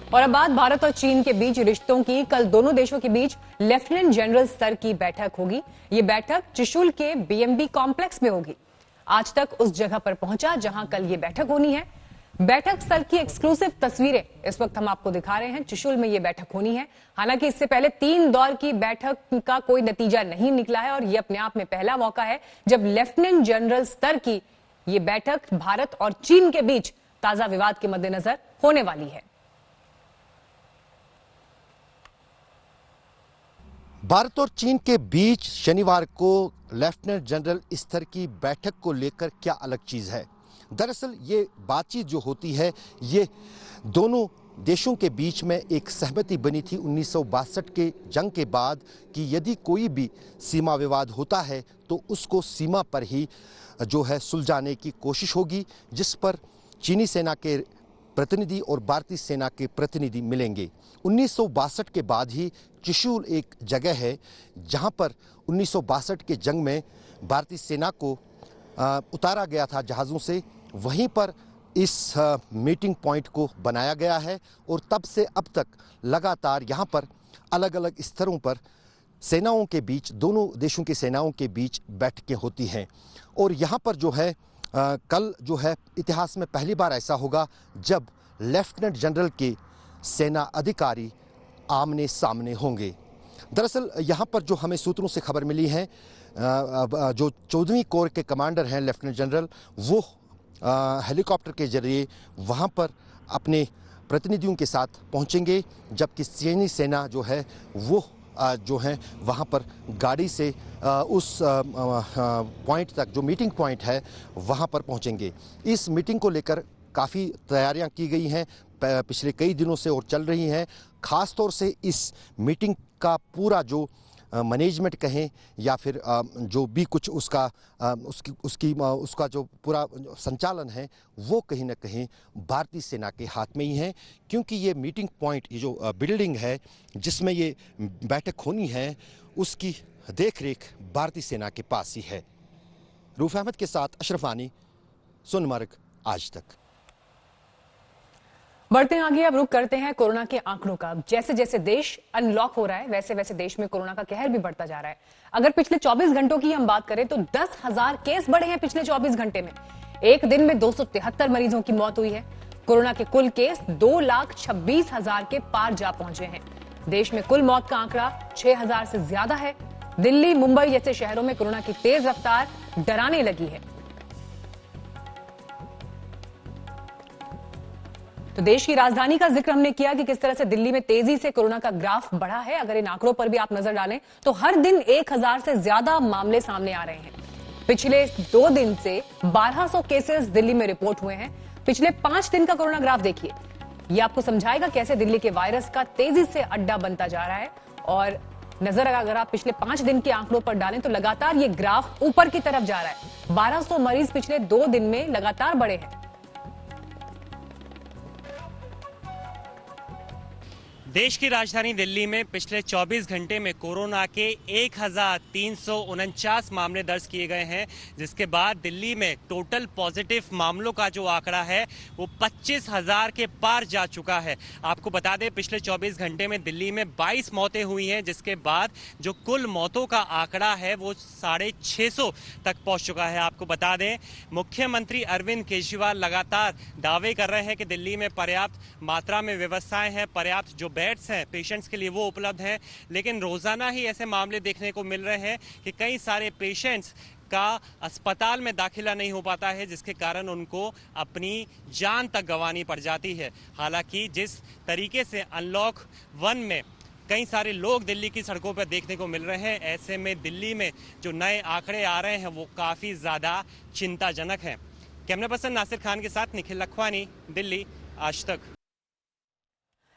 और अब बात भारत और चीन के बीच रिश्तों की। कल दोनों देशों के बीच लेफ्टिनेंट जनरल स्तर की बैठक होगी। ये बैठक त्रिशूल के बीएमबी कॉम्प्लेक्स में होगी। आज तक उस जगह पर पहुंचा जहां कल ये बैठक होनी है। बैठक स्थल की एक्सक्लूसिव तस्वीरें इस वक्त हम आपको दिखा रहे हैं। त्रिशूल में ये बैठक होनी है। हालांकि इससे पहले 3 दौर की बैठक का कोई नतीजा नहीं निकला है और ये अपने आप में पहला मौका है जब लेफ्टिनेंट जनरल स्तर की ये बैठक भारत और चीन के बीच ताजा विवाद के मद्देनजर होने वाली है। भारत और चीन के बीच शनिवार को लेफ्टिनेंट जनरल स्तर की बैठक को लेकर क्या अलग चीज है। दरअसल ये बातचीत जो होती है ये दोनों देशों के बीच में एक सहमति बनी थी 1962 के जंग के बाद कि यदि कोई भी सीमा विवाद होता है तो उसको सीमा पर ही जो है सुलझाने की कोशिश होगी, जिस पर चीनी सेना के प्रतिनिधि और भारतीय सेना के प्रतिनिधि मिलेंगे। 1962 के बाद ही त्रिशूल एक जगह है जहां पर 1962 के जंग में भारतीय सेना को उतारा गया था जहाज़ों से। वहीं पर इस मीटिंग पॉइंट को बनाया गया है और तब से अब तक लगातार यहां पर अलग अलग स्तरों पर सेनाओं के बीच, दोनों देशों की सेनाओं के बीच बैठकें होती हैं। और यहां पर जो है कल जो है इतिहास में पहली बार ऐसा होगा जब लेफ्टिनेंट जनरल के सेना अधिकारी आमने सामने होंगे। दरअसल यहाँ पर जो हमें सूत्रों से खबर मिली है, जो 14वीं कोर के कमांडर हैं लेफ्टिनेंट जनरल, वो हेलीकॉप्टर के जरिए वहाँ पर अपने प्रतिनिधियों के साथ पहुँचेंगे, जबकि चीनी सेना जो है वो जो है वहाँ पर गाड़ी से उस पॉइंट तक, जो मीटिंग पॉइंट है, वहाँ पर पहुँचेंगे। इस मीटिंग को लेकर काफ़ी तैयारियां की गई हैं पिछले कई दिनों से और चल रही हैं। ख़ास तौर से इस मीटिंग का पूरा जो मैनेजमेंट कहें या फिर जो भी कुछ उसका जो पूरा संचालन है वो कहीं ना कहीं भारतीय सेना के हाथ में ही है, क्योंकि ये मीटिंग पॉइंट, ये जो बिल्डिंग है जिसमें ये बैठक होनी है, उसकी देखरेख भारतीय सेना के पास ही है। रूफ अहमद के साथ अशरफ आनी, सोनमर्ग, आज तक। बढ़ते हैं आगे, अब रुक करते हैं कोरोना के आंकड़ों का। जैसे जैसे देश अनलॉक हो रहा है वैसे वैसे देश में कोरोना का कहर भी बढ़ता जा रहा है। अगर पिछले 24 घंटों की हम बात करें तो 10,000 केस बढ़े हैं पिछले 24 घंटे में। एक दिन में 273 मरीजों की मौत हुई है। कोरोना के कुल केस 2,26,000 के पार जा पहुंचे हैं। देश में कुल मौत का आंकड़ा 6,000 से ज्यादा है। दिल्ली, मुंबई जैसे शहरों में कोरोना की तेज रफ्तार डराने लगी है। तो देश की राजधानी का जिक्र हमने किया कि किस तरह से दिल्ली में तेजी से कोरोना का ग्राफ बढ़ा है। अगर इन आंकड़ों पर भी आप नजर डालें तो हर दिन 1,000 से ज्यादा मामले सामने आ रहे हैं। पिछले 2 दिन से 1,200 केसेस दिल्ली में रिपोर्ट हुए हैं। पिछले 5 दिन का कोरोना ग्राफ देखिए, यह आपको समझाएगा कैसे दिल्ली के वायरस का तेजी से अड्डा बनता जा रहा है। और नजर अगर आप पिछले 5 दिन के आंकड़ों पर डालें तो लगातार ये ग्राफ ऊपर की तरफ जा रहा है। 1,200 मरीज पिछले 2 दिन में लगातार बढ़े हैं। देश की राजधानी दिल्ली में पिछले 24 घंटे में कोरोना के 1,349 मामले दर्ज किए गए हैं, जिसके बाद दिल्ली में टोटल पॉजिटिव मामलों का जो आंकड़ा है वो 25,000 के पार जा चुका है। आपको बता दें पिछले 24 घंटे में दिल्ली में 22 मौतें हुई हैं, जिसके बाद जो कुल मौतों का आंकड़ा है वो 650 तक पहुंच चुका है। आपको बता दें मुख्यमंत्री अरविंद केजरीवाल लगातार दावे कर रहे हैं कि दिल्ली में पर्याप्त मात्रा में व्यवस्थाएं हैं, पर्याप्त जो बेड्स हैं पेशेंट्स के लिए वो उपलब्ध हैं, लेकिन रोजाना ही ऐसे मामले देखने को मिल रहे हैं कि कई सारे पेशेंट्स का अस्पताल में दाखिला नहीं हो पाता है, जिसके कारण उनको अपनी जान तक गंवानी पड़ जाती है। हालांकि जिस तरीके से अनलॉक 1 में कई सारे लोग दिल्ली की सड़कों पर देखने को मिल रहे हैं, ऐसे में दिल्ली में जो नए आंकड़े आ रहे हैं वो काफी ज्यादा चिंताजनक हैं। कैमरा पर्सन नासिर खान के साथ निखिल लखवानी, दिल्ली, आज तक।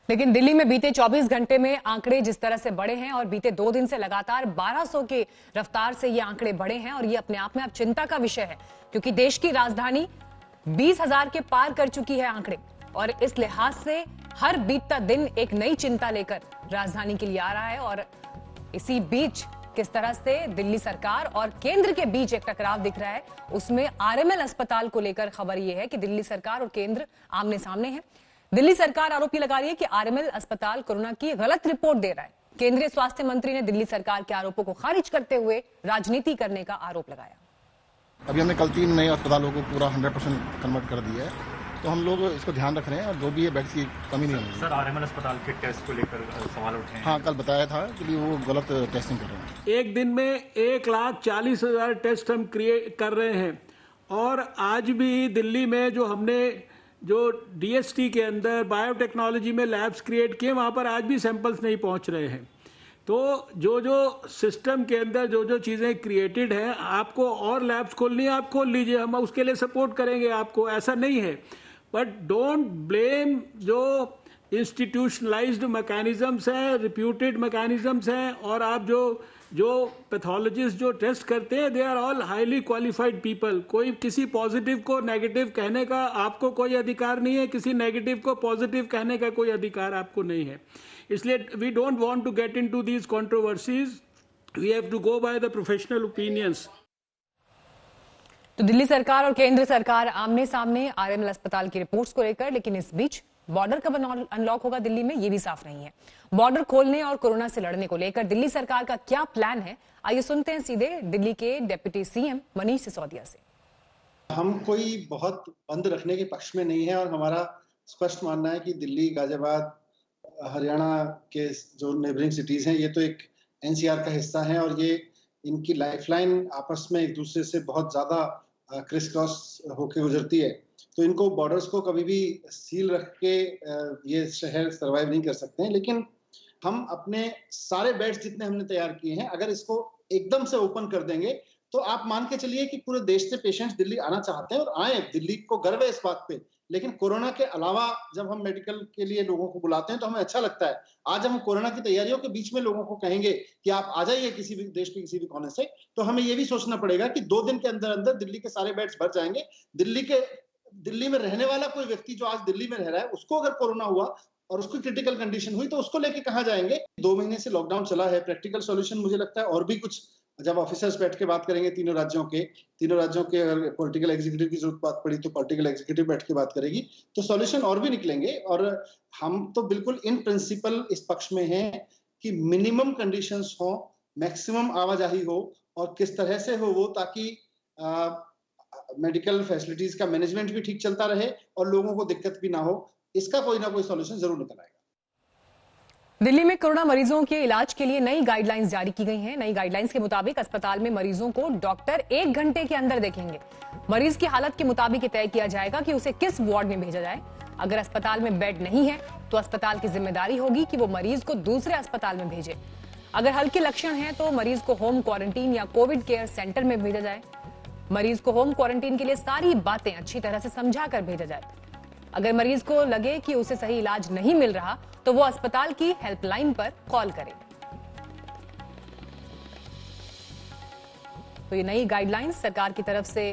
लेकिन दिल्ली में बीते 24 घंटे में आंकड़े जिस तरह से बढ़े हैं और बीते 2 दिन से लगातार 1,200 की रफ्तार से ये आंकड़े बढ़े हैं और ये अपने आप में अब चिंता का विषय है, क्योंकि देश की राजधानी 20,000 के पार कर चुकी है आंकड़े। और इस लिहाज से हर बीतता दिन एक नई चिंता लेकर राजधानी के लिए आ रहा है। और इसी बीच किस तरह से दिल्ली सरकार और केंद्र के बीच एक टकराव दिख रहा है, उसमें आरएमएल अस्पताल को लेकर खबर यह है कि दिल्ली सरकार और केंद्र आमने सामने है। दिल्ली सरकार आरोप लगा रही है कि आरएमएल अस्पताल कोरोना की गलत रिपोर्ट दे रहा है। केंद्रीय स्वास्थ्य मंत्री ने दिल्ली सरकार के आरोपों को खारिज करते हुए राजनीति करने का आरोप लगाया। अभी हमने कल 3 नए अस्पतालों को पूरा 100% कन्वर्ट कर दिया है, तो हम लोग इसको ध्यान रख रहे हैं और जो भी है बेड्स की कमी नहीं होगी। सर, आरएमएल अस्पताल के टेस्ट को लेकर सवाल उठे हैं। हाँ, कल बताया था कि वो गलत टेस्टिंग कर रहे हैं। एक दिन में 1,40,000 टेस्ट हम कर रहे हैं और आज भी दिल्ली में जो डीएसटी के अंदर बायोटेक्नोलॉजी में लैब्स क्रिएट किए, वहाँ पर आज भी सैंपल्स नहीं पहुँच रहे हैं। तो जो सिस्टम के अंदर जो चीज़ें क्रिएटेड हैं, आपको और लैब्स खोलनी है, आप खोल लीजिए, हम उसके लिए सपोर्ट करेंगे आपको, ऐसा नहीं है। बट डोंट ब्लेम जो इंस्टीट्यूशनलाइज्ड मैकेनिज्म्स हैं, रिप्यूटेड मैकेनिज्म्स हैं, और आप जो पैथोलॉजिस्ट जो टेस्ट करते हैं, they are all highly qualified people. कोई किसी पॉजिटिव को नेगेटिव कहने का आपको कोई अधिकार नहीं है, किसी नेगेटिव को पॉजिटिव कहने का कोई अधिकार आपको नहीं है। इसलिए we don't want to get into these controversies, we have to go by the professional opinions. तो दिल्ली सरकार और केंद्र सरकार आमने सामने आरएमएल अस्पताल की रिपोर्ट्स को लेकर, लेकिन इस बीच बॉर्डर कब अनलॉक होगा दिल्ली में, ये भी साफ नहीं है। बॉर्डर खोलने और कोरोना से लड़ने को लेकर दिल्ली सरकार का क्या प्लान है, आइए सुनते हैं सीधे दिल्ली के डिप्टी सीएम मनीष सिसोदिया से। हम कोई बहुत बंद रखने के पक्ष में नहीं है और हमारा स्पष्ट मानना है कि दिल्ली, गाजियाबाद, हरियाणा के जो नेबरिंग सिटीज हैं, ये तो एक एनसीआर का हिस्सा है और ये इनकी लाइफलाइन आपस में एक दूसरे से बहुत ज्यादा क्रिस क्रॉस होके गुजरती है। तो इनको बॉर्डर्स को कभी भी सील रख के ये शहर सर्वाइव नहीं कर सकते हैं। लेकिन हम अपने सारे बेड्स जितने हमने तैयार किए हैं, अगर इसको एकदम से ओपन कर देंगे तो आप मान के चलिए कि पूरे देश से पेशेंट्स दिल्ली आना चाहते हैं और आए। दिल्ली को गर्व है इस बात पे। लेकिन कोरोना के अलावा जब हम मेडिकल के लिए लोगों को बुलाते हैं तो हमें अच्छा लगता है। आज हम कोरोना की तैयारियों के बीच में लोगों को कहेंगे कि आप आ जाइए किसी भी देश के किसी भी कोने से, तो हमें ये भी सोचना पड़ेगा कि 2 दिन के अंदर अंदर दिल्ली के सारे बेड्स भर जाएंगे। दिल्ली में रहने वाला कोई व्यक्ति जो आज दिल्ली में रह रहा है, उसको अगर कोरोना हुआ और उसकी क्रिटिकल कंडीशन हुई तो उसको लेके कहाँ जाएंगे। 2 महीने से लॉकडाउन चला है। प्रैक्टिकल सॉल्यूशन मुझे लगता है और भी कुछ, जब ऑफिसर्स बैठ के बात करेंगे तीनों राज्यों के अगर पॉलिटिकल एग्जीक्यूटिव की जरूरत बात पड़ी तो पॉलिटिकल एग्जीक्यूटिव बैठ के बात करेगी, तो सॉल्यूशन और भी निकलेंगे। और हम तो बिल्कुल इन प्रिंसिपल इस पक्ष में हैं कि मिनिमम कंडीशंस हो, मैक्सिमम आवाजाही हो और किस तरह से हो वो, ताकि मेडिकल फैसिलिटीज का मैनेजमेंट भी ठीक चलता रहे और लोगों को दिक्कत भी ना हो। इसका कोई ना कोई सॉल्यूशन जरूर निकल आएगा। दिल्ली में कोरोना मरीजों के इलाज के लिए नई गाइडलाइंस जारी की गई हैं। नई गाइडलाइंस के मुताबिक अस्पताल में मरीजों को डॉक्टर 1 घंटे के अंदर देखेंगे। मरीज की हालत के मुताबिक तय किया जाएगा कि उसे किस वार्ड में भेजा जाए। अगर अस्पताल में बेड नहीं है तो अस्पताल की जिम्मेदारी होगी कि वो मरीज को दूसरे अस्पताल में भेजे। अगर हल्के लक्षण हैं तो मरीज को होम क्वारंटीन या कोविड केयर सेंटर में भेजा जाए। मरीज को होम क्वारंटीन के लिए सारी बातें अच्छी तरह से समझा कर भेजा जाए। अगर मरीज को लगे कि उसे सही इलाज नहीं मिल रहा तो वो अस्पताल की हेल्पलाइन पर कॉल करे। तो ये नई गाइडलाइंस सरकार की तरफ से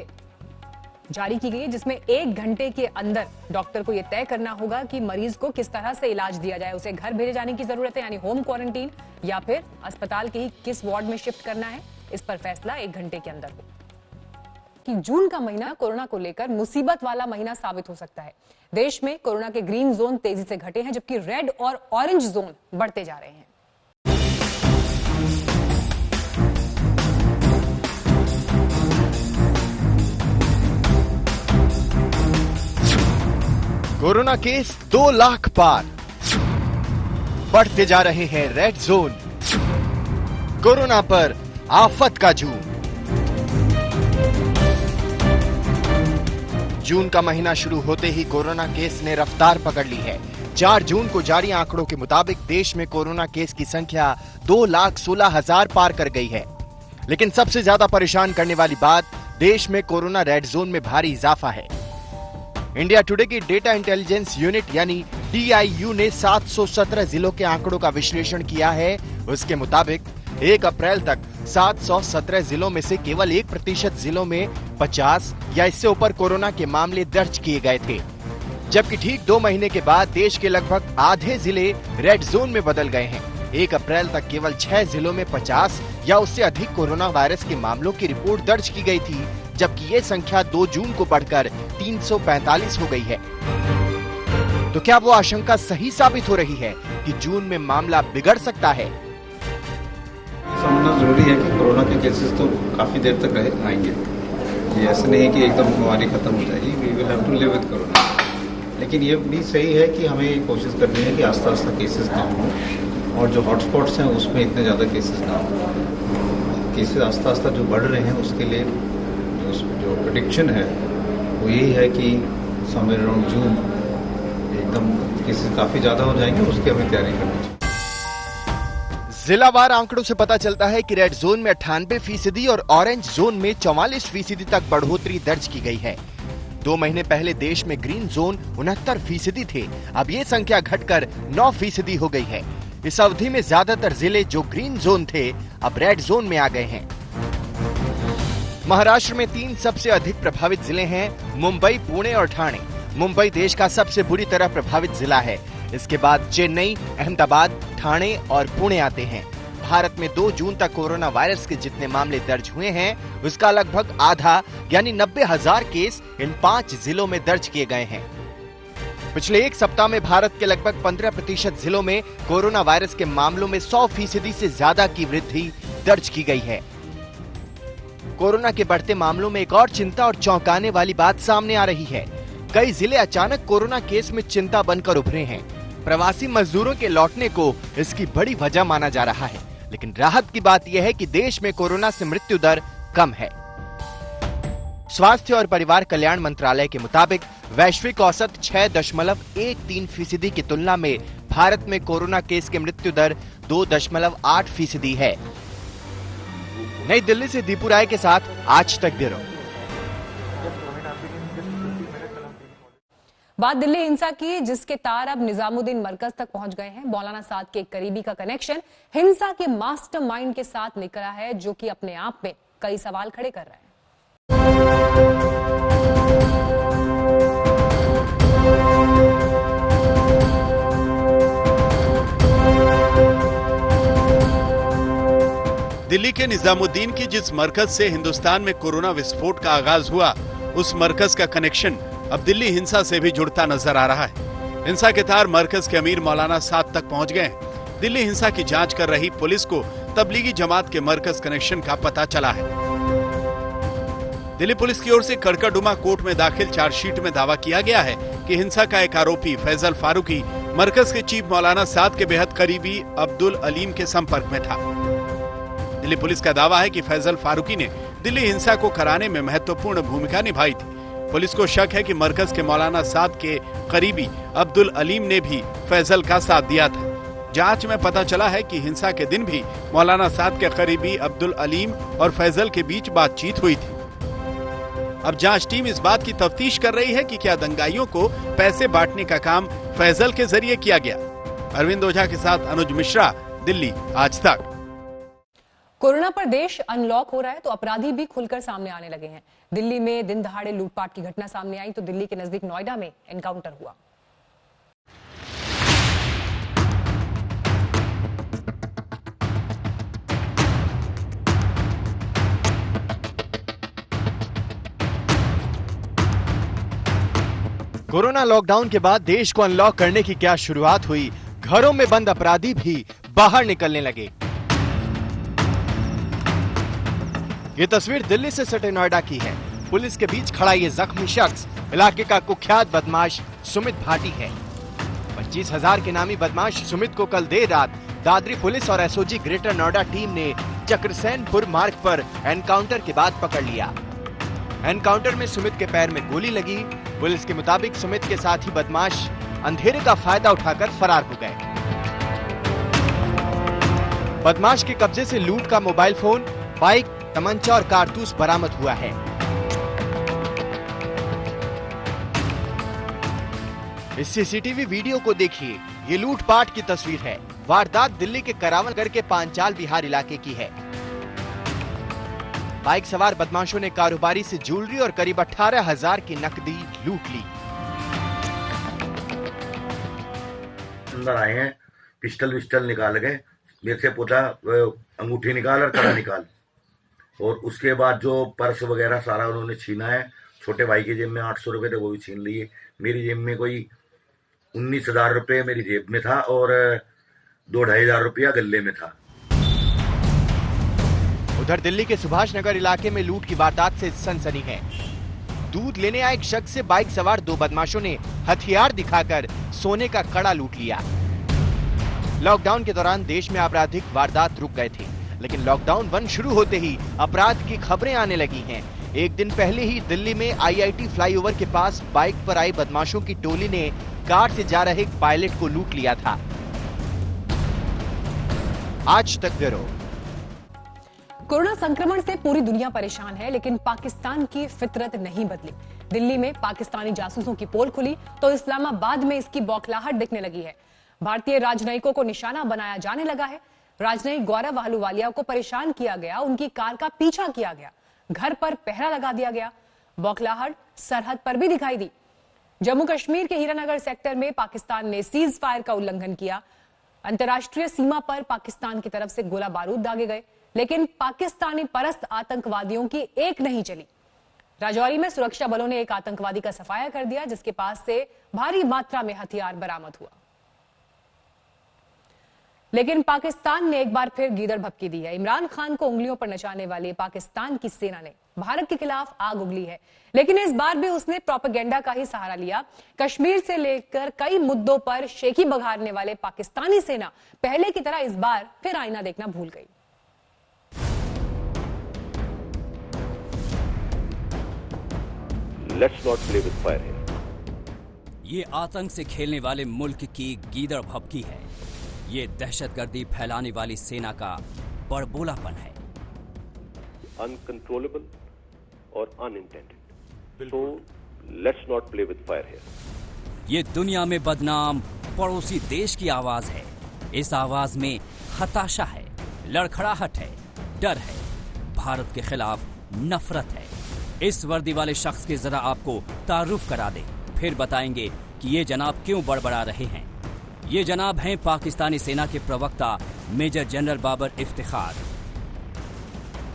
जारी की गई है, जिसमें 1 घंटे के अंदर डॉक्टर को यह तय करना होगा कि मरीज को किस तरह से इलाज दिया जाए। उसे घर भेजे जाने की जरूरत है, यानी होम क्वारंटीन, या फिर अस्पताल के ही किस वार्ड में शिफ्ट करना है। इस पर फैसला 1 घंटे के अंदर हो। कि जून का महीना कोरोना को लेकर मुसीबत वाला महीना साबित हो सकता है। देश में कोरोना के ग्रीन जोन तेजी से घटे हैं, जबकि रेड और ऑरेंज जोन बढ़ते जा रहे हैं। कोरोना केस 2 लाख पार, बढ़ते जा रहे हैं रेड जोन। कोरोना पर आफत का जून। जून का महीना शुरू होते ही कोरोना केस ने रफ्तार पकड़ ली है। 4 जून को जारी आंकड़ों के मुताबिक देश में कोरोना केस की संख्या 2,16,000 पार कर गई है। लेकिन सबसे ज्यादा परेशान करने वाली बात, देश में कोरोना रेड जोन में भारी इजाफा है। इंडिया टुडे की डेटा इंटेलिजेंस यूनिट यानी DIU ने 717 जिलों के आंकड़ों का विश्लेषण किया है। उसके मुताबिक 1 अप्रैल तक 717 जिलों में से केवल 1% जिलों में 50 या इससे ऊपर कोरोना के मामले दर्ज किए गए थे, जबकि ठीक 2 महीने के बाद देश के लगभग आधे जिले रेड जोन में बदल गए हैं। 1 अप्रैल तक केवल 6 जिलों में 50 या उससे अधिक कोरोना वायरस के मामलों की रिपोर्ट दर्ज की गई थी, जबकि ये संख्या 2 जून को बढ़कर 345 हो गई है। तो क्या वो आशंका सही साबित हो रही है कि जून में मामला बिगड़ सकता है? समझना जरूरी है कि कोरोना के केसेस तो काफी देर तक आएंगे। ये ऐसा नहीं है कि एकदम बीमारी खत्म हो जाएगी, we will have to live with corona. लेकिन ये भी सही है कि हमें कोशिश करनी है कि आस्ता आस्ता केसेस कम हो, और जो हॉटस्पॉट्स हैं उसमें इतने ज़्यादा केसेस ना हो। केसेस आस्ता आस्ता जो बढ़ रहे हैं उसके लिए जो प्रेडिक्शन है वो यही है कि समवेयर अराउंड जून एकदम केसेस काफ़ी ज़्यादा हो जाएंगे, उसकी हमें तैयारी करनी चाहिए। जिलावार आंकड़ों से पता चलता है कि रेड जोन में 98% और ऑरेंज जोन में 44% तक बढ़ोतरी दर्ज की गई है। 2 महीने पहले देश में ग्रीन जोन 69% थे, अब ये संख्या घटकर 9% हो गई है। इस अवधि में ज्यादातर जिले जो ग्रीन जोन थे अब रेड जोन में आ गए हैं। महाराष्ट्र में 3 सबसे अधिक प्रभावित जिले हैं, मुंबई, पुणे और ठाणे। मुंबई देश का सबसे बुरी तरह प्रभावित जिला है। इसके बाद चेन्नई, अहमदाबाद, ठाणे और पुणे आते हैं। भारत में 2 जून तक कोरोना वायरस के जितने मामले दर्ज हुए हैं उसका लगभग आधा यानी 90,000 केस इन 5 जिलों में दर्ज किए गए हैं। पिछले एक सप्ताह में भारत के लगभग 15% जिलों में कोरोना वायरस के मामलों में 100% से ज्यादा की वृद्धि दर्ज की गई है। कोरोना के बढ़ते मामलों में एक और चिंता और चौंकाने वाली बात सामने आ रही है। कई जिले अचानक कोरोना केस में चिंता बनकर उभरे हैं। प्रवासी मजदूरों के लौटने को इसकी बड़ी वजह माना जा रहा है, लेकिन राहत की बात यह है कि देश में कोरोना से मृत्यु दर कम है। स्वास्थ्य और परिवार कल्याण मंत्रालय के मुताबिक वैश्विक औसत 6.13% की तुलना में भारत में कोरोना केस की मृत्यु दर 2.8% है। नई दिल्ली से दीपू राय के साथ आज तक ब्यूरो। बात दिल्ली हिंसा की, जिसके तार अब निजामुद्दीन मरकज तक पहुंच गए हैं। मौलाना साद के एक करीबी का कनेक्शन हिंसा के मास्टरमाइंड के साथ निकला है, जो कि अपने आप में कई सवाल खड़े कर रहे हैं। दिल्ली के निजामुद्दीन की जिस मरकज से हिंदुस्तान में कोरोना विस्फोट का आगाज हुआ, उस मरकज का कनेक्शन अब दिल्ली हिंसा से भी जुड़ता नजर आ रहा है। हिंसा के तार मरकज के अमीर मौलाना साद तक पहुंच गए हैं। दिल्ली हिंसा की जांच कर रही पुलिस को तबलीगी जमात के मरकज कनेक्शन का पता चला है। दिल्ली पुलिस की ओर से कड़कड़डुमा कोर्ट में दाखिल चार्जशीट में दावा किया गया है कि हिंसा का एक आरोपी फैजल फारूकी मरकज के चीफ मौलाना साद के बेहद करीबी अब्दुल अलीम के संपर्क में था। दिल्ली पुलिस का दावा है कि फैजल फारूकी ने दिल्ली हिंसा को कराने में महत्वपूर्ण भूमिका निभाई थी। पुलिस को शक है कि मरकज के मौलाना साद के करीबी अब्दुल अलीम ने भी फैजल का साथ दिया था। जांच में पता चला है कि हिंसा के दिन भी मौलाना साद के करीबी अब्दुल अलीम और फैजल के बीच बातचीत हुई थी। अब जांच टीम इस बात की तफ्तीश कर रही है कि क्या दंगाइयों को पैसे बांटने का काम फैजल के जरिए किया गया। अरविंद ओझा के साथ अनुज मिश्रा, दिल्ली आज तक। कोरोना पर देश अनलॉक हो रहा है तो अपराधी भी खुलकर सामने आने लगे हैं। दिल्ली में दिन दहाड़े लूटपाट की घटना सामने आई तो दिल्ली के नजदीक नोएडा में एनकाउंटर हुआ। कोरोना लॉकडाउन के बाद देश को अनलॉक करने की क्या शुरुआत हुई, घरों में बंद अपराधी भी बाहर निकलने लगे। ये तस्वीर दिल्ली से सटे नोएडा की है। पुलिस के बीच खड़ा ये जख्मी शख्स इलाके का कुख्यात बदमाश सुमित भाटी है। 25,000 के नामी बदमाश सुमित को कल देर रात दादरी पुलिस और एसओजी ग्रेटर नोएडा टीम ने चक्रसेनपुर मार्ग पर एनकाउंटर के बाद पकड़ लिया। एनकाउंटर में सुमित के पैर में गोली लगी। पुलिस के मुताबिक सुमित के साथी बदमाश अंधेरे का फायदा उठाकर फरार हो गए। बदमाश के कब्जे से लूट का मोबाइल फोन, बाइक, तमंचा और कारतूस बरामद हुआ है। इस सीसीटीवी वीडियो को देखिए, ये लूटपाट की तस्वीर है। वारदात दिल्ली के करावलगढ़ के पांचाल बिहार इलाके की है। बाइक सवार बदमाशों ने कारोबारी से ज्वेलरी और करीब 18,000 की नकदी लूट ली। अंदर आए हैं, पिस्टल विस्टल निकाल गए, मेरे से पूछा अंगूठी निकाल और कड़ा निकाल, और उसके बाद जो पर्स वगैरह सारा उन्होंने छीना है। छोटे भाई की जेब में 800 रुपये थे, वो भी छीन लिए। मेरी जेब में कोई 19,000 रुपये मेरी जेब में था और 2-2,500 रुपया गले में था। उधर दिल्ली के सुभाष नगर इलाके में लूट की वारदात से सनसनी है। दूध लेने आए एक शख्स से बाइक सवार 2 बदमाशों ने हथियार दिखाकर सोने का कड़ा लूट लिया। लॉकडाउन के दौरान देश में आपराधिक वारदात रुक गए थे, लेकिन लॉकडाउन बंद शुरू होते ही अपराध की खबरें आने लगी हैं। एक दिन पहले ही दिल्ली में आईआईटी फ्लाईओवर के पास बाइक पर आई बदमाशों की टोली ने कार से जा रहे एक पायलट को लूट लिया था। आज तक ब्यूरो। कोरोना संक्रमण से पूरी दुनिया परेशान है, लेकिन पाकिस्तान की फितरत नहीं बदली। दिल्ली में पाकिस्तानी जासूसों की पोल खुली तो इस्लामाबाद में इसकी बौखलाहट दिखने लगी है। भारतीय राजनयिकों को निशाना बनाया जाने लगा है। राजनयिक गौरव आहलूवालिया को परेशान किया गया, उनकी कार का पीछा किया गया, घर पर पहरा लगा दिया गया। बौखलाहट सरहद पर भी दिखाई दी। जम्मू कश्मीर के हीरानगर सेक्टर में पाकिस्तान ने सीज फायर का उल्लंघन किया। अंतर्राष्ट्रीय सीमा पर पाकिस्तान की तरफ से गोला बारूद दागे गए, लेकिन पाकिस्तानी परस्त आतंकवादियों की एक नहीं चली। राजौरी में सुरक्षा बलों ने एक आतंकवादी का सफाया कर दिया, जिसके पास से भारी मात्रा में हथियार बरामद हुआ। लेकिन पाकिस्तान ने एक बार फिर गीदड़ भभकी दी है। इमरान खान को उंगलियों पर नचाने वाली पाकिस्तान की सेना ने भारत के खिलाफ आग उगली है, लेकिन इस बार भी उसने प्रोपेगेंडा का ही सहारा लिया। कश्मीर से लेकर कई मुद्दों पर शेखी बघारने वाले पाकिस्तानी सेना पहले की तरह इस बार फिर आईना देखना भूल गई। Let's not play with fire here. ये आतंक से खेलने वाले मुल्क की गीदड़ भभकी है। ये दहशतगर्दी फैलाने वाली सेना का बड़बोलापन है। Uncontrollable और unintended. So let's not play with fire here. ये दुनिया में बदनाम पड़ोसी देश की आवाज है। इस आवाज में हताशा है, लड़खड़ाहट है, डर है, भारत के खिलाफ नफरत है। इस वर्दी वाले शख्स के जरा आपको तारुफ करा दे, फिर बताएंगे कि ये जनाब क्यों बड़बड़ा रहे हैं। ये जनाब हैं पाकिस्तानी सेना के प्रवक्ता मेजर जनरल बाबर इफ्तिखार।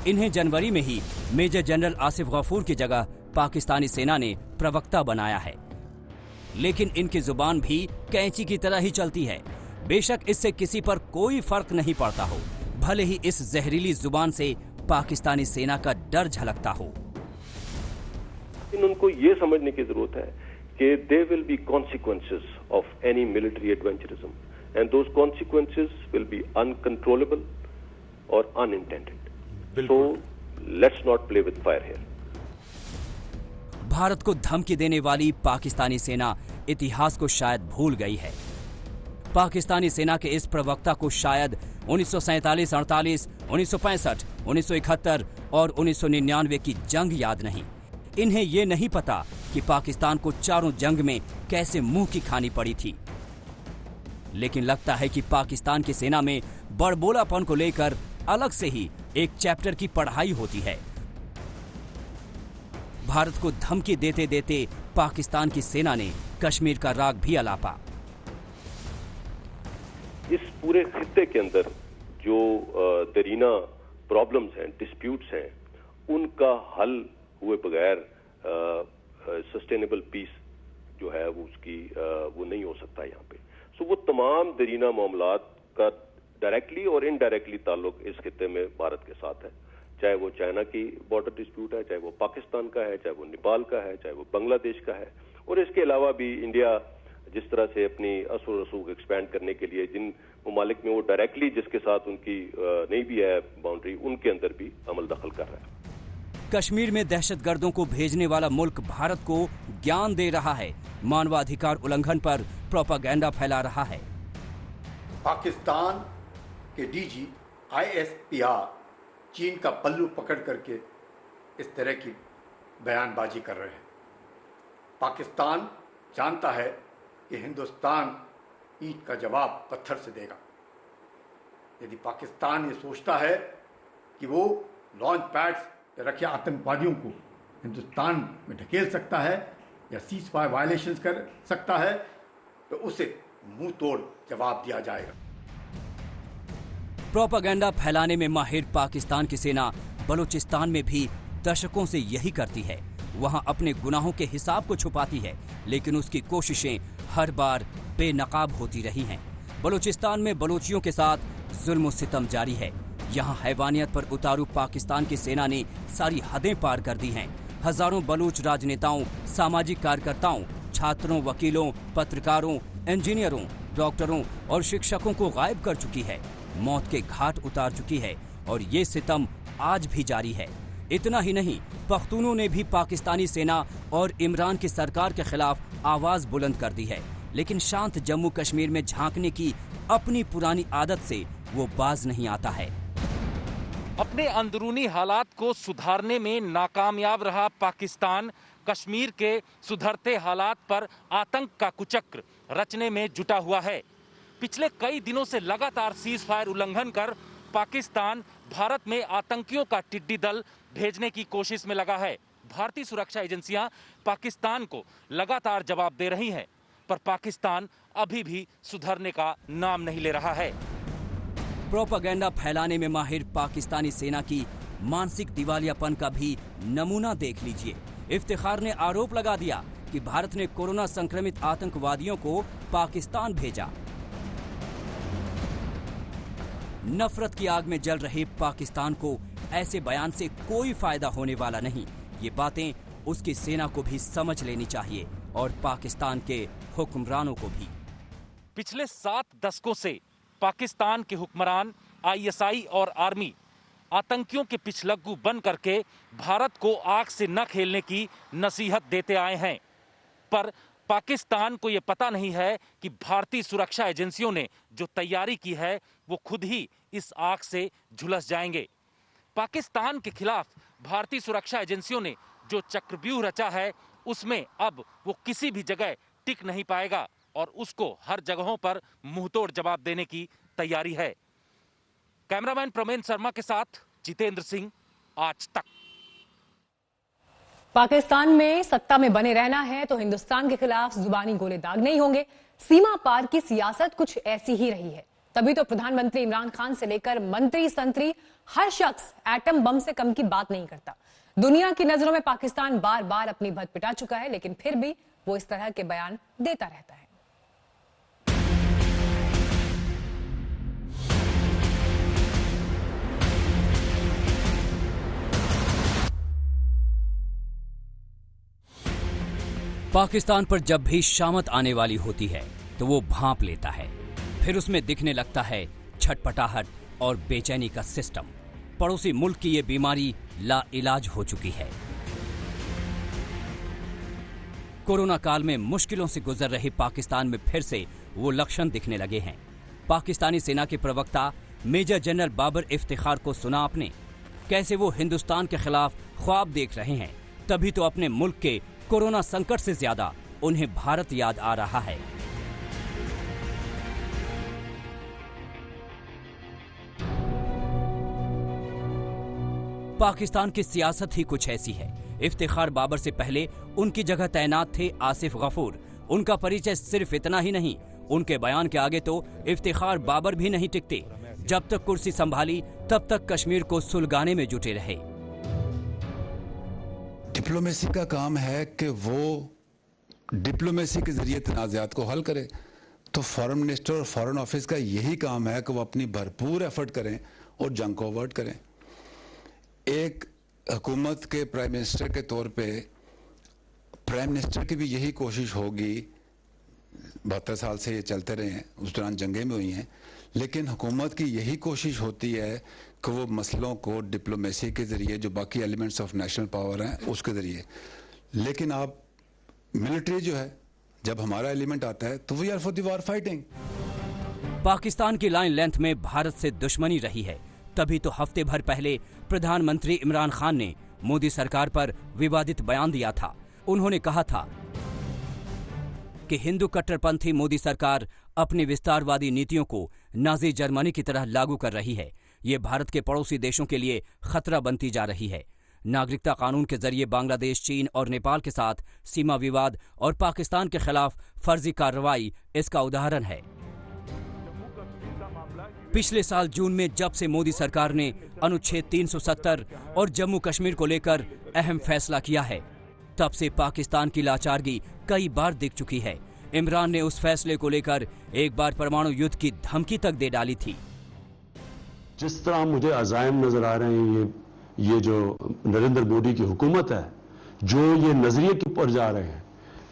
इन्हें जनवरी में ही मेजर जनरल आसिफ गफूर की जगह पाकिस्तानी सेना ने प्रवक्ता बनाया है, लेकिन इनकी जुबान भी कैंची की तरह ही चलती है। बेशक इससे किसी पर कोई फर्क नहीं पड़ता हो, भले ही इस जहरीली जुबान से पाकिस्तानी सेना का डर झलकता हो। उनको ये समझने की जरूरत है कि there will be consequences of any military adventurism, and those consequences will be uncontrollable or unintended. So let's not play with fire here. Bharat को धमकी देने वाली पाकिस्तानी सेना इतिहास को शायद भूल गई है। पाकिस्तानी सेना के इस प्रवक्ता को शायद 1947, 48, 1965, 1971 और 1999 की जंग याद नहीं। इन्हें ये नहीं पता कि पाकिस्तान को चारों जंग में कैसे मुंह की खानी पड़ी थी। लेकिन लगता है कि पाकिस्तान की सेना में बड़बोलापन को लेकर अलग से ही एक चैप्टर की पढ़ाई होती है। भारत को धमकी देते देते पाकिस्तान की सेना ने कश्मीर का राग भी अलापा। इस पूरे खित्ते के अंदर जो दरीना प्रॉब्लम्स हैं, डिस्प्यूट्स हैं, उनका हल हुए बगैर सस्टेनेबल पीस जो है वो उसकी वो नहीं हो सकता यहाँ पे। सो वो तमाम दरीना मामलात का डायरेक्टली और इनडायरेक्टली ताल्लुक इस खित्ते में भारत के साथ है, चाहे वो चाइना की बॉर्डर डिस्प्यूट है, चाहे वो पाकिस्तान का है, चाहे वो नेपाल का है, चाहे वो बांग्लादेश का है, और इसके अलावा भी इंडिया जिस तरह से अपनी असर रसूख एक्सपैंड करने के लिए जिन ममालिक में वो डायरेक्टली जिसके साथ उनकी नहीं भी है बाउंड्री, उनके अंदर भी अमल दखल कर रहा है। कश्मीर में दहशतगर्दों को भेजने वाला मुल्क भारत को ज्ञान दे रहा है, मानवाधिकार उल्लंघन पर प्रोपेगेंडा फैला रहा है। पाकिस्तान के डीजी ISPR चीन का पल्लू पकड़ करके इस तरह की बयानबाजी कर रहे हैं। पाकिस्तान जानता है कि हिंदुस्तान ईंट का जवाब पत्थर से देगा। यदि पाकिस्तान ये सोचता है कि वो लॉन्च पैड्स रखे आतंकवादियों को हिंदुस्तान में ढकेल सकता है या सीज फायर वायलेशंस कर सकता है, तो उसे मुंह तोड़ जवाब दिया जाएगा। प्रोपेगेंडा फैलाने में माहिर पाकिस्तान की सेना बलूचिस्तान में भी दशकों से यही करती है। वहां अपने गुनाहों के हिसाब को छुपाती है, लेकिन उसकी कोशिशें हर बार बेनकाब होती रही हैं। बलूचिस्तान में बलोचियों के साथ जुल्म सितम जारी है। यहाँ हैवानियत पर उतारू पाकिस्तान की सेना ने सारी हदें पार कर दी हैं। हजारों बलूच राजनेताओं, सामाजिक कार्यकर्ताओं, छात्रों, वकीलों, पत्रकारों, इंजीनियरों, डॉक्टरों और शिक्षकों को गायब कर चुकी है, मौत के घाट उतार चुकी है और ये सितम आज भी जारी है। इतना ही नहीं, पख्तूनों ने भी पाकिस्तानी सेना और इमरान की सरकार के खिलाफ आवाज बुलंद कर दी है, लेकिन शांत जम्मू कश्मीर में झांकने की अपनी पुरानी आदत से वो बाज नहीं आता है। अपने अंदरूनी हालात को सुधारने में नाकामयाब रहा पाकिस्तान कश्मीर के सुधरते हालात पर आतंक का कुचक्र रचने में जुटा हुआ है। पिछले कई दिनों से लगातार सीज फायर उल्लंघन कर पाकिस्तान भारत में आतंकियों का टिड्डी दल भेजने की कोशिश में लगा है। भारतीय सुरक्षा एजेंसियां पाकिस्तान को लगातार जवाब दे रही हैं, पर पाकिस्तान अभी भी सुधरने का नाम नहीं ले रहा है। प्रोपेगेंडा फैलाने में माहिर पाकिस्तानी सेना की मानसिक दिवालियापन का भी नमूना देख लीजिए। इफ्तिखार ने आरोप लगा दिया कि भारत ने कोरोना संक्रमित आतंकवादियों को पाकिस्तान भेजा। नफरत की आग में जल रहे पाकिस्तान को ऐसे बयान से कोई फायदा होने वाला नहीं। ये बातें उसकी सेना को भी समझ लेनी चाहिए और पाकिस्तान के हुक्मरानों को भी। पिछले 7 दशकों से पाकिस्तान के हुक्मरान, आईएसआई और आर्मी आतंकियों के पिछलग्गू बन करके भारत को आग से न खेलने की नसीहत देते आए हैं, पर पाकिस्तान को ये पता नहीं है कि भारतीय सुरक्षा एजेंसियों ने जो तैयारी की है वो खुद ही इस आग से झुलस जाएंगे। पाकिस्तान के खिलाफ भारतीय सुरक्षा एजेंसियों ने जो चक्रव्यूह रचा है उसमें अब वो किसी भी जगह टिक नहीं पाएगा और उसको हर जगहों पर मुंहतोड़ जवाब देने की तैयारी है। कैमरामैन प्रमेन शर्मा के साथ जितेंद्र सिंह, आज तक। पाकिस्तान में सत्ता में बने रहना है तो हिंदुस्तान के खिलाफ जुबानी गोले दागने ही होंगे। सीमा पार की सियासत कुछ ऐसी ही रही है, तभी तो प्रधानमंत्री इमरान खान से लेकर मंत्री संतरी हर शख्स एटम बम से कम की बात नहीं करता। दुनिया की नजरों में पाकिस्तान बार बार अपनी भद पिटा चुका है, लेकिन फिर भी वो इस तरह के बयान देता रहता है। पाकिस्तान पर जब भी शामत आने वाली होती है तो वो भांप लेता है, फिर उसमें दिखने लगता है छटपटाहट और बेचैनी का सिस्टम। पड़ोसी मुल्क की ये बीमारी लाइलाज हो चुकी है। कोरोना काल में मुश्किलों से गुजर रहे पाकिस्तान में फिर से वो लक्षण दिखने लगे हैं। पाकिस्तानी सेना के प्रवक्ता मेजर जनरल बाबर इफ्तिखार को सुना आपने, कैसे वो हिंदुस्तान के खिलाफ ख्वाब देख रहे हैं। तभी तो अपने मुल्क के कोरोना संकट से ज्यादा उन्हें भारत याद आ रहा है। पाकिस्तान की सियासत ही कुछ ऐसी है। इफ्तिखार बाबर से पहले उनकी जगह तैनात थे आसिफ गफूर। उनका परिचय सिर्फ इतना ही नहीं, उनके बयान के आगे तो इफ्तिखार बाबर भी नहीं टिकते। जब तक कुर्सी संभाली तब तक कश्मीर को सुलगाने में जुटे रहे। डिप्लोमेसी का काम है कि वो डिप्लोमेसी के जरिए तनाज़ात को हल करे, तो फॉरेन मिनिस्टर और फॉरेन ऑफिस का यही काम है कि वो अपनी भरपूर एफर्ट करें और जंग को अवॉइड करें। एक हुकूमत के प्राइम मिनिस्टर के तौर पे प्राइम मिनिस्टर की भी यही कोशिश होगी, 72 साल से ये चलते रहे हैं, उस दौरान जंगें में हुई हैं, लेकिन हुकूमत की यही कोशिश होती है कि वो मसलों को डिप्लोमेसी के जरिए, जो बाकी एलिमेंट्स ऑफ नेशनल पावर हैं उसके जरिए। लेकिन आप मिलिट्री जो है, जब हमारा एलिमेंट आता है तो we are for the war fighting. Pakistan की लाइन लेंथ में भारत से दुश्मनी रही है, तभी तो हफ्ते भर पहले प्रधानमंत्री इमरान खान ने मोदी सरकार पर विवादित बयान दिया था। उन्होंने कहा था कि हिंदू कट्टरपंथी मोदी सरकार अपनी विस्तारवादी नीतियों को नाजी जर्मनी की तरह लागू कर रही है। ये भारत के पड़ोसी देशों के लिए खतरा बनती जा रही है। नागरिकता कानून के जरिए बांग्लादेश, चीन और नेपाल के साथ सीमा विवाद और पाकिस्तान के खिलाफ फर्जी कार्रवाई इसका उदाहरण है। पिछले साल जून में जब से मोदी सरकार ने अनुच्छेद 370 और जम्मू कश्मीर को लेकर अहम फैसला किया है, तब से पाकिस्तान की लाचारगी कई बार दिख चुकी है। इमरान ने उस फैसले को लेकर एक बार परमाणु युद्ध की धमकी तक दे डाली थी। जिस तरह मुझे अज़ाइम नजर आ रहे हैं, ये जो नरेंद्र मोदी की हुकूमत है, जो ये नजरिए के ऊपर जा रहे हैं,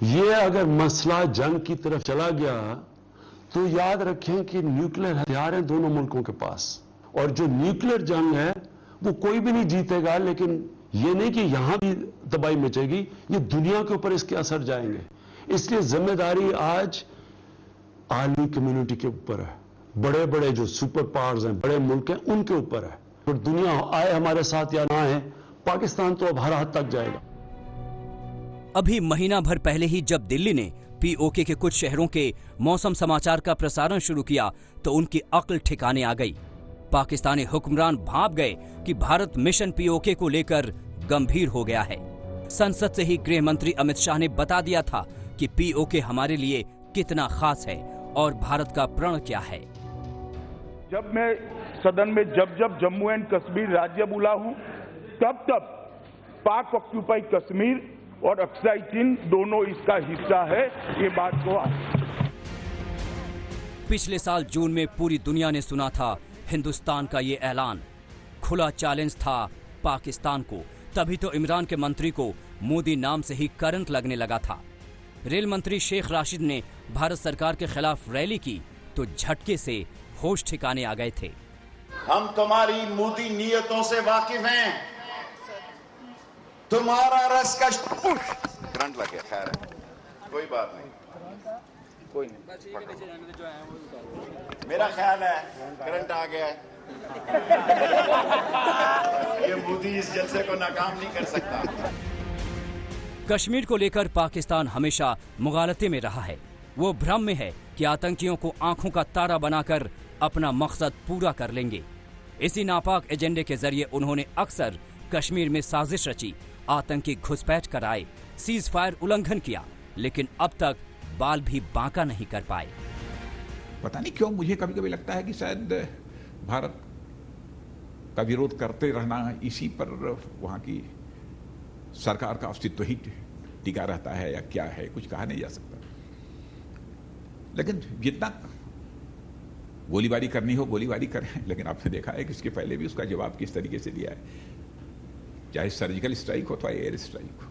ये अगर मसला जंग की तरफ चला गया तो याद रखें कि न्यूक्लियर हथियार हैं दोनों मुल्कों के पास, और जो न्यूक्लियर जंग है वो कोई भी नहीं जीतेगा। लेकिन ये नहीं कि यहां भी तबाही मचेगी, ये दुनिया के ऊपर इसके असर जाएंगे। इसलिए जिम्मेदारी आज आलमी कम्युनिटी के ऊपर है, बड़े बड़े जो सुपर पावर्स हैं, बड़े मुल्क हैं, उनके ऊपर है। और दुनिया आए हमारे साथ या ना आए, पाकिस्तान तो अब हर हद तक जाएगा। अभी महीना भर पहले ही जब दिल्ली ने पीओके के कुछ शहरों के मौसम समाचार का प्रसारण शुरू किया तो उनकी अक्ल ठिकाने आ गई। पाकिस्तानी हुक्मरान भांप गए कि भारत मिशन पीओके को लेकर गंभीर हो गया है। संसद से ही गृह मंत्री अमित शाह ने बता दिया था कि पीओके हमारे लिए कितना खास है और भारत का प्रण क्या है। जब मैं सदन में जब जम्मू एंड कश्मीर राज्य बोला हूं, तब पाक ऑक्यूपाई कश्मीर और अक्साई चीन दोनों इसका हिस्सा है, ये बात को। पिछले साल जून में पूरी दुनिया ने सुना था हिंदुस्तान का ये ऐलान। खुला चैलेंज था पाकिस्तान को। तभी तो इमरान के मंत्री को मोदी नाम से ही करंट लगने लगा था। रेल मंत्री शेख राशिद ने भारत सरकार के खिलाफ रैली की तो झटके से होश ठिकाने आ गए थे। हम तुम्हारी मोदी नीयतों से वाकिफ हैं। तुम्हारा रस का करंट लग गया, खैर है, कोई बात नहीं, कोई नहीं। मेरा ख्याल है करंट आ गया है। ये मोदी इस जलसे को नाकाम नहीं कर सकता। कश्मीर को लेकर पाकिस्तान हमेशा मुगालते में रहा है। वो भ्रम में है कि आतंकियों को आंखों का तारा बनाकर अपना मकसद पूरा कर लेंगे। इसी नापाक एजेंडे के जरिए उन्होंने अक्सर कश्मीर में साजिश रची, आतंकी घुसपैठ कराए, सीज फायर उल्लंघन किया, लेकिन अब तक बाल भी बांका नहीं कर पाए। पता नहीं क्यों मुझे कभी कभी लगता है कि शायद भारत का विरोध करते रहना, इसी पर वहां की सरकार का अस्तित्व ही टिका रहता है या क्या है, कुछ कहा नहीं जा सकता। लेकिन जितना गोलीबारी करनी हो गोलीबारी करें, लेकिन आपने देखा है कि इसके पहले भी उसका जवाब किस तरीके से दिया है, चाहे सर्जिकल स्ट्राइक हो चाहे एयर स्ट्राइक हो।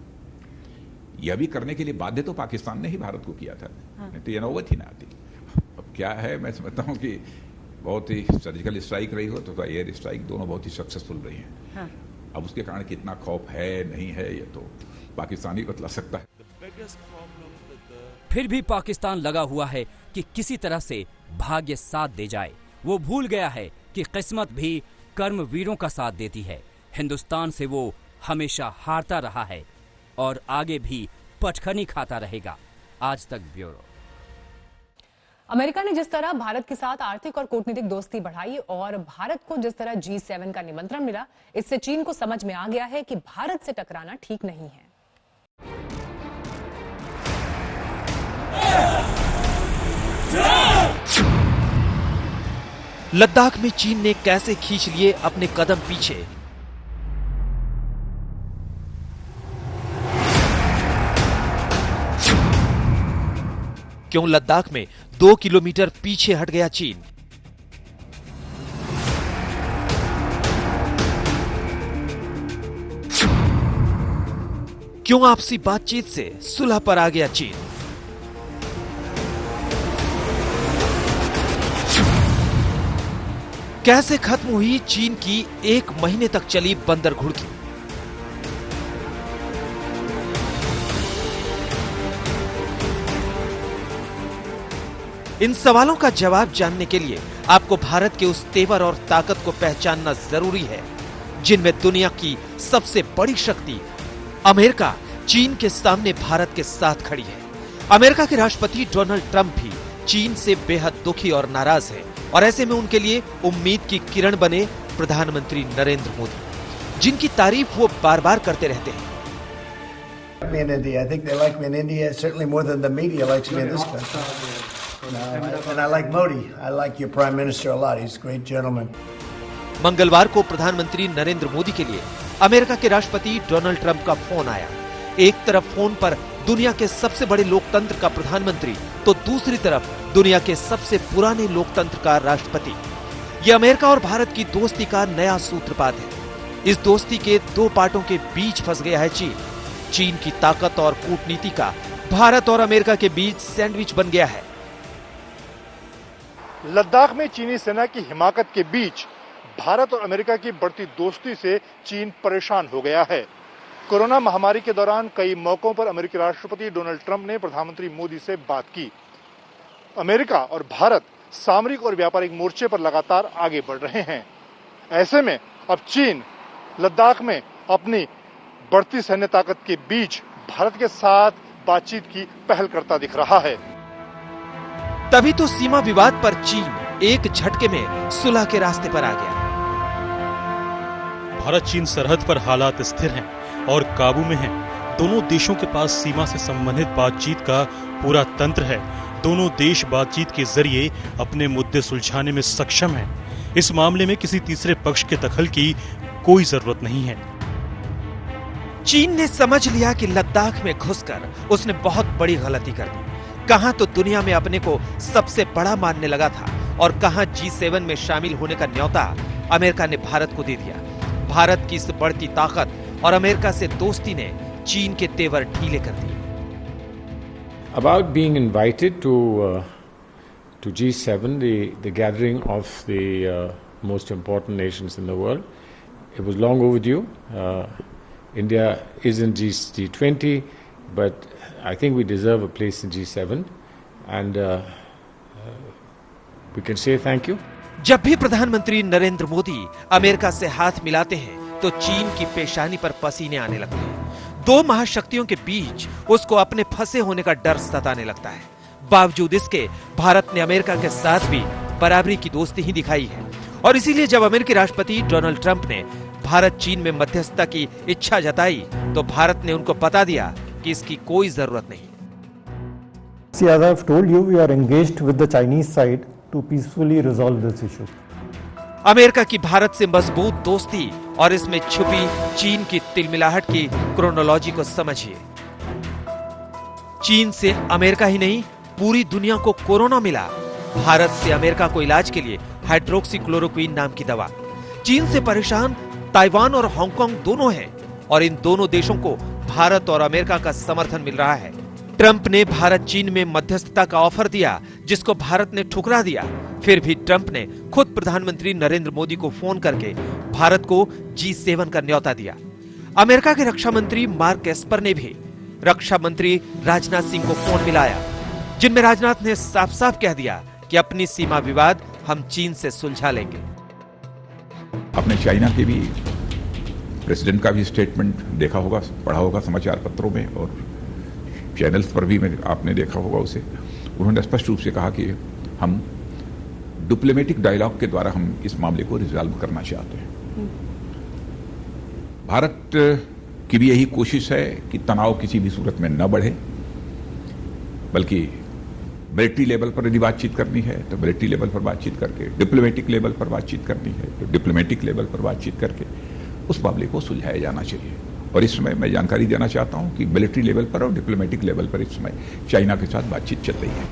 यह भी करने के लिए बाध्य तो पाकिस्तान ने ही भारत को किया था, नहीं तो यह नौबत ही ना आती। अब क्या है, मैं समझता हूँ कि बहुत ही सर्जिकल स्ट्राइक रही हो तो एयर स्ट्राइक, दोनों बहुत ही सक्सेसफुल रही हैं। हाँ। अब उसके कारण कितना खौफ है नहीं है ये तो पाकिस्तान ही बतला सकता है। फिर भी पाकिस्तान लगा हुआ है कि किसी तरह से भाग्य साथ दे जाए। वो भूल गया है कि किस्मत भी कर्मवीरों का साथ देती है। हिंदुस्तान से वो हमेशा हारता रहा है और आगे भी पटखनी खाता रहेगा। आज तक ब्यूरो। अमेरिका ने जिस तरह भारत के साथ आर्थिक और कूटनीतिक दोस्ती बढ़ाई और भारत को जिस तरह G7 का निमंत्रण मिला, इससे चीन को समझ में आ गया है कि भारत से टकराना ठीक नहीं है। लद्दाख में चीन ने कैसे खींच लिए अपने कदम पीछे। क्यों लद्दाख में 2 किलोमीटर पीछे हट गया चीन। क्यों आपसी बातचीत से सुलह पर आ गया चीन। कैसे खत्म हुई चीन की 1 महीने तक चली बंदर घुड़की। इन सवालों का जवाब जानने के लिए आपको भारत के उस तेवर और ताकत को पहचानना जरूरी है जिनमें दुनिया की सबसे बड़ी शक्ति अमेरिका चीन के सामने भारत के साथ खड़ी है। अमेरिका के राष्ट्रपति डोनाल्ड ट्रंप भी चीन से बेहद दुखी और नाराज है और ऐसे में उनके लिए उम्मीद की किरण बने प्रधानमंत्री नरेंद्र मोदी, जिनकी तारीफ वो बार बार करते रहते हैं। Me in India. I think they like me in India certainly more than the media likes me in this country. And I like Modi. I like your Prime Minister a lot. He's a great gentleman. मंगलवार को प्रधानमंत्री नरेंद्र मोदी के लिए America के राष्ट्रपति Donald Trump का phone आया। एक तरफ फोन पर दुनिया के सबसे बड़े लोकतंत्र का प्रधानमंत्री, तो दूसरी तरफ दुनिया के सबसे पुराने लोकतंत्र का राष्ट्रपति। ये अमेरिका और भारत की दोस्ती का नया सूत्रपात है। इस दोस्ती के दो पार्टों के बीच फंस गया है चीन। चीन की ताकत और कूटनीति का भारत और अमेरिका के बीच सैंडविच बन गया है। लद्दाख में चीनी सेना की हिमाकत के बीच भारत और अमेरिका की बढ़ती दोस्ती से चीन परेशान हो गया है। कोरोना महामारी के दौरान कई मौकों पर अमेरिकी राष्ट्रपति डोनाल्ड ट्रंप ने प्रधानमंत्री मोदी से बात की। अमेरिका और भारत सामरिक और व्यापारिक मोर्चे पर लगातार आगे बढ़ रहे हैं। ऐसे में अब चीन लद्दाख में अपनी बढ़ती सैन्य ताकत के बीच भारत के साथ बातचीत की पहल करता दिख रहा है। तभी तो सीमा विवाद पर चीन एक झटके में सुलह के रास्ते पर आ गया। भारत चीन सरहद पर हालात स्थिर हैं और काबू में हैं। दोनों देशों के पास सीमा से संबंधित बातचीत का पूरा तंत्र है। दोनों देश बातचीत के जरिए अपने मुद्दे सुलझाने में सक्षम हैं। इस मामले में किसी तीसरे पक्ष के दखल की कोई जरूरत नहीं है। चीन ने समझ लिया कि लद्दाख में घुसकर उसने बहुत बड़ी गलती कर दी। कहां तो दुनिया में अपने को सबसे बड़ा मानने लगा था और कहां G7 में शामिल होने का न्योता अमेरिका ने भारत को दे दिया। भारत की इस बढ़ती ताकत और अमेरिका से दोस्ती ने चीन के तेवर ढीले कर दिए। About being invited to G7, the gathering of the most important nations in the world, it was long overdue. India is in G20, but I think we deserve a place in G7, and we can say thank you. जब भी प्रधानमंत्री Narendra Modi America से हाथ मिलाते हैं तो चीन की पेशानी पर पसीने आने लगते हैं। दो महाशक्तियों के बीच उसको अपने फंसे होने का डर सताने लगता है। बावजूद इसके भारत ने अमेरिका के साथ भी बराबरी की दोस्ती ही दिखाई है और इसीलिए जब अमेरिकी राष्ट्रपति डोनाल्ड ट्रंप ने भारत चीन में मध्यस्थता की इच्छा जताई तो भारत ने उनको बता दिया कि इसकी कोई जरूरत नहीं। See, as I have told you, we are engaged with the Chinese side to peacefully resolve this issue. America की भारत से मजबूत दोस्ती और इसमें छुपी चीन की तिलमिलाहट की क्रोनोलॉजी को समझिए। चीन से अमेरिका ही नहीं पूरी दुनिया को कोरोना मिला। भारत से अमेरिका को इलाज के लिए हाइड्रोक्सीक्लोरोक्विन नाम की दवा। चीन से परेशान ताइवान और हांगकांग दोनों हैं और इन दोनों देशों को भारत और अमेरिका का समर्थन मिल रहा है। ट्रंप ने भारत चीन में मध्यस्थता का ऑफर दिया जिसको भारत ने ठुकरा दिया। फिर भी ट्रंप ने खुद प्रधानमंत्री नरेंद्र मोदी को फोन करके भारत को G7 का न्योता दिया। अमेरिका के रक्षा मंत्री मार्क एस्पर ने भी रक्षा मंत्री राजनाथ सिंह को फोन मिलाया, जिनमें राजनाथ ने साफ साफ कह दिया कि अपनी सीमा विवाद हम चीन से सुलझा लेंगे। अपने चाइना के भी प्रेसिडेंट का भी स्टेटमेंट देखा होगा, पढ़ा होगा समाचार पत्रों में और चैनल्स पर भी आपने देखा होगा उसे। उन्होंने स्पष्ट रूप से कहा कि हम डिप्लोमेटिक डायलॉग के द्वारा हम इस मामले को रिजॉल्व करना चाहते हैं। भारत की भी यही कोशिश है कि तनाव किसी भी सूरत में न बढ़े, बल्कि मिलिट्री लेवल पर यदि बातचीत करनी है तो मिलिट्री लेवल पर बातचीत करके, डिप्लोमेटिक लेवल पर बातचीत करनी है तो डिप्लोमेटिक लेवल पर बातचीत करके उस मामले को सुलझाया जाना चाहिए। और इस समय मैं जानकारी देना चाहता हूं कि मिलिट्री लेवल पर और डिप्लोमेटिक लेवल पर इस समय चाइना के साथ बातचीत चल रही है।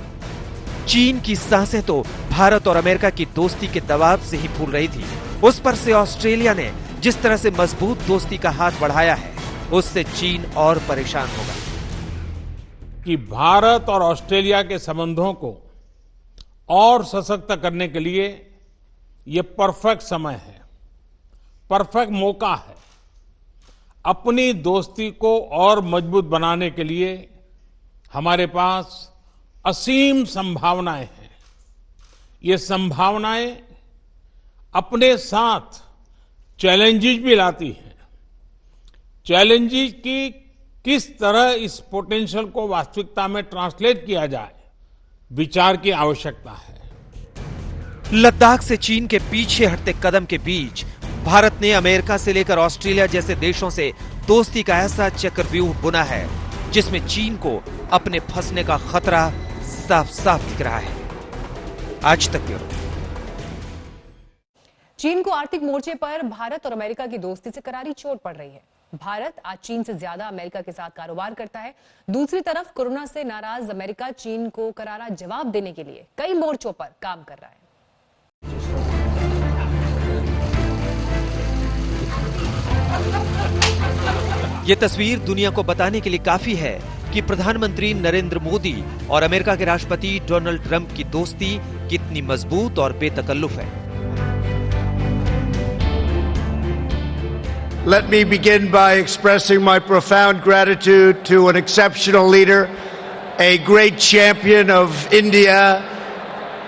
चीन की सांसें तो भारत और अमेरिका की दोस्ती के दबाव से ही फूल रही थी। उस पर से ऑस्ट्रेलिया ने जिस तरह से मजबूत दोस्ती का हाथ बढ़ाया है, उससे चीन और परेशान होगा। कि भारत और ऑस्ट्रेलिया के संबंधों को और सशक्त करने के लिए ये परफेक्ट समय है, परफेक्ट मौका है। अपनी दोस्ती को और मजबूत बनाने के लिए हमारे पास असीम संभावनाएं हैं। ये संभावनाएं अपने साथ चैलेंजेस भी लाती हैं। चैलेंजेस की किस तरह इस पोटेंशियल को वास्तविकता में ट्रांसलेट किया जाए, विचार की आवश्यकता है। लद्दाख से चीन के पीछे हटते कदम के बीच भारत ने अमेरिका से लेकर ऑस्ट्रेलिया जैसे देशों से दोस्ती का ऐसा चक्रव्यूह बुना है जिसमें चीन को अपने फंसने का खतरा साफ साफ दिख रहा है। आज तक ब्यूरो। चीन को आर्थिक मोर्चे पर भारत और अमेरिका की दोस्ती से करारी चोट पड़ रही है। भारत आज चीन से ज्यादा अमेरिका के साथ कारोबार करता है। दूसरी तरफ कोरोना से नाराज अमेरिका चीन को करारा जवाब देने के लिए कई मोर्चों पर काम कर रहा है। ये तस्वीर दुनिया को बताने के लिए काफी है कि प्रधानमंत्री नरेंद्र मोदी और अमेरिका के राष्ट्रपति डोनाल्ड ट्रंप की दोस्ती कितनी मजबूत और बेतकल्लुफ है। Let me begin by expressing my profound gratitude to an exceptional leader, a great champion of India,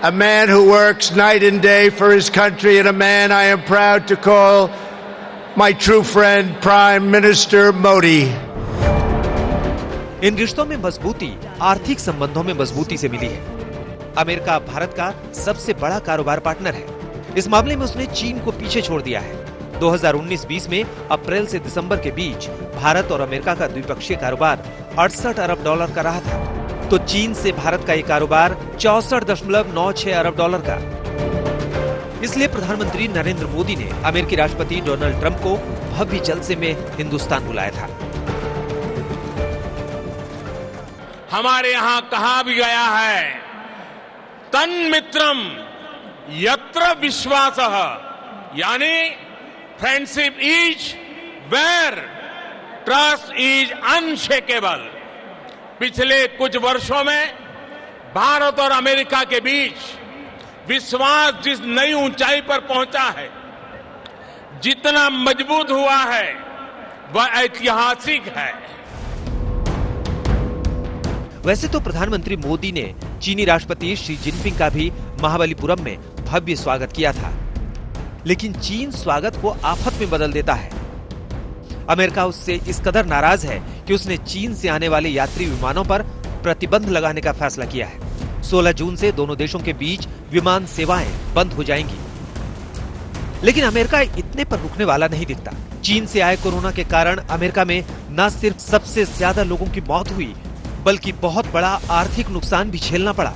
a man who works night and day for his country, and a man I am proud to call my true friend, Prime Minister Modi. इन रिश्तों में मजबूती आर्थिक संबंधों में मजबूती से मिली है। America Bharat का सबसे बड़ा कारोबार पार्टनर है। इस मामले में उसने चीन को पीछे छोड़ दिया है। 2019-20 में अप्रैल से दिसंबर के बीच भारत और अमेरिका का द्विपक्षीय कारोबार 68 अरब डॉलर का रहा था, तो चीन से भारत का ये कारोबार 64.96 अरब डॉलर का। इसलिए प्रधानमंत्री नरेंद्र मोदी ने अमेरिकी राष्ट्रपति डोनाल्ड ट्रंप को भव्य जलसे में हिंदुस्तान बुलाया था। हमारे यहाँ कहा भी गया है, तन्मित्रम यत्र विश्वासः, यानी friendship is where trust is unshakeable. पिछले कुछ वर्षों में भारत और अमेरिका के बीच विश्वास जिस नई ऊंचाई पर पहुंचा है, जितना मजबूत हुआ है, वह ऐतिहासिक है। वैसे तो प्रधानमंत्री मोदी ने चीनी राष्ट्रपति शी जिनपिंग का भी महाबलीपुरम में भव्य स्वागत किया था, लेकिन चीन स्वागत को आफत में बदल देता है। अमेरिका उससे इस कदर नाराज है कि उसने चीन से आने वाले यात्री विमानों पर प्रतिबंध लगाने का फैसला किया है। 16 जून से दोनों देशों के बीच विमान सेवाएं बंद हो जाएंगी। लेकिन अमेरिका इतने पर रुकने वाला नहीं दिखता। चीन से आए कोरोना के कारण अमेरिका में न सिर्फ सबसे ज्यादा लोगों की मौत हुई, बल्कि बहुत बड़ा आर्थिक नुकसान भी झेलना पड़ा।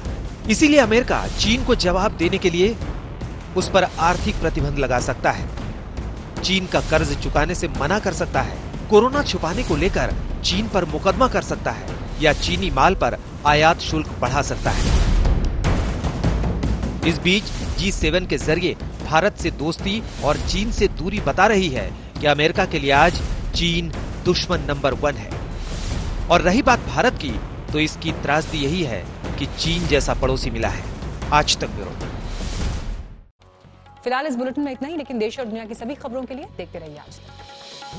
इसीलिए अमेरिका चीन को जवाब देने के लिए उस पर आर्थिक प्रतिबंध लगा सकता है, चीन का कर्ज चुकाने से मना कर सकता है, कोरोना छुपाने को लेकर चीन पर मुकदमा कर सकता है, या चीनी माल पर आयात शुल्क बढ़ा सकता है। इस बीच G7 के जरिए भारत से दोस्ती और चीन से दूरी बता रही है कि अमेरिका के लिए आज चीन दुश्मन नंबर 1 है। और रही बात भारत की, तो इसकी त्रासदी यही है कि चीन जैसा पड़ोसी मिला है। आज तक ब्यूरो। फिलहाल इस बुलेटिन में इतना ही, लेकिन देश और दुनिया की सभी खबरों के लिए देखते रहिए आज तक।